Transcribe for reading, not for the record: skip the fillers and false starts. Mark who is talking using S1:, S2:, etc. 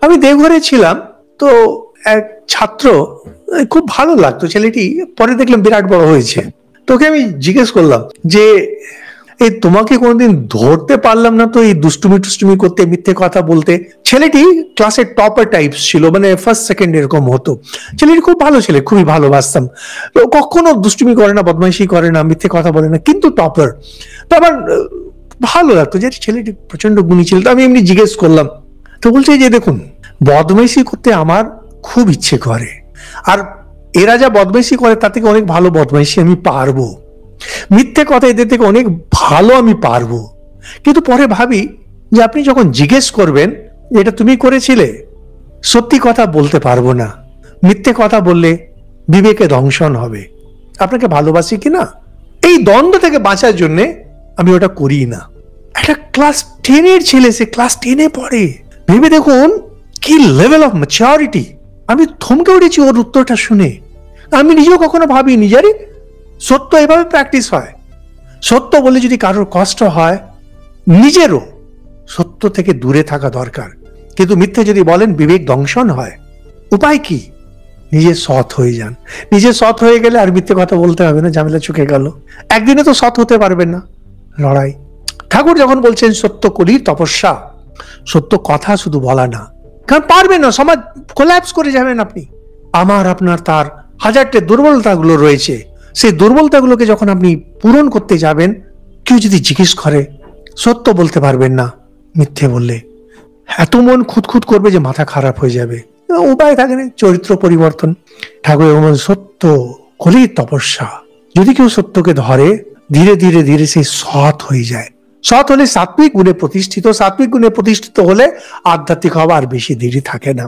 S1: আমি দেওঘরে ছিলাম, তো এক ছাত্র, খুব ভালো লাগতো ছেলেটি, পরে দেখলাম বিরাট বড় হয়েছে। তোকে আমি জিজ্ঞেস করলাম যে এই তোমাকে কোনোদিন ধরতে পারলাম না তো এই দুষ্টুমি টুষ্টুমি করতে, মিথ্যে কথা বলতে। ছেলেটি ক্লাসের টপার টাইপ ছিল, মানে ফার্স্ট সেকেন্ড এরকম হতো। ছেলেটি খুব ভালো ছেলে, খুবই ভালোবাসতাম। কখনো দুষ্টুমি করে না, বদমাইশি করে না, মিথ্যে কথা বলে না, কিন্তু টপার। তো আমার ভালো লাগতো যে ছেলেটি প্রচন্ড গুণী ছিল। তো আমি এমনি জিজ্ঞেস করলাম, তো বলছে যে দেখুন, বদমাইশি করতে আমার খুব ইচ্ছে করে, আর এরা যা বদমাইশি করে তার থেকে অনেক ভালো বদমাইশি আমি পারবো, মিথ্যে কথা এদের থেকে অনেক ভালো আমি পারবো। কিন্তু পরে ভাবি যে আপনি যখন জিজ্ঞেস করবেন এটা তুমি করেছিলে, সত্যি কথা বলতে পারবো না, মিথ্যে কথা বললে বিবেকে দংশন হবে, আপনাকে ভালোবাসি কিনা, এই দ্বন্দ্ব থেকে বাঁচার জন্য আমি ওটা করি না। একটা ক্লাস 10-এর ছেলে, সে ক্লাস 10-এ পড়ে, ভেবে দেখুন কি লেভেল অফ ম্যাচিউরিটি। আমি থমকে উঠেছি ওর উত্তরটা শুনে। আমি নিজেও কখনো ভাবিনি জানি সত্য এভাবে প্র্যাকটিস হয়। সত্য বলে যদি কারোর কষ্ট হয়, নিজেরও সত্য থেকে দূরে থাকা দরকার। কিন্তু মিথ্যে যদি বলেন বিবেক দংশন হয়। উপায় কি? নিজে সৎ হয়ে যান। নিজে সৎ হয়ে গেলে আর মিথ্যে কথা বলতে হবে না, ঝামেলা চুকে গেল। একদিনে তো সৎ হতে পারবেন না, লড়াই। ঠাকুর যখন বলছেন সত্য কলির তপস্যা, সত্য কথা শুধু বলা না, কারণ পারবেন না, সমাজ কোল্যাপস করে যাবেন আপনি। আমার আপনার তার হাজারটে দুর্বলতাগুলো রয়েছে, সেই দুর্বলতাগুলোকে যখন আপনি পূরণ করতে যাবেন, কেউ যদি জিজ্ঞেস করে সত্য বলতে পারবেন না, মিথ্যে বললে এত মন খুঁতখুত করবে যে মাথা খারাপ হয়ে যাবে। উপায় থাকে না, চরিত্র পরিবর্তন। ঠাকুর সত্য কলির তপস্যা, যদি কেউ সত্যকে ধরে, ধীরে ধীরে ধীরে সে সৎ হয়ে যায়। সৎ হলে সাত্বিক গুণে প্রতিষ্ঠিত, সাত্বিক গুণে প্রতিষ্ঠিত হলে আধ্যাত্মিক হওয়া আর বেশি দেরি থাকে না।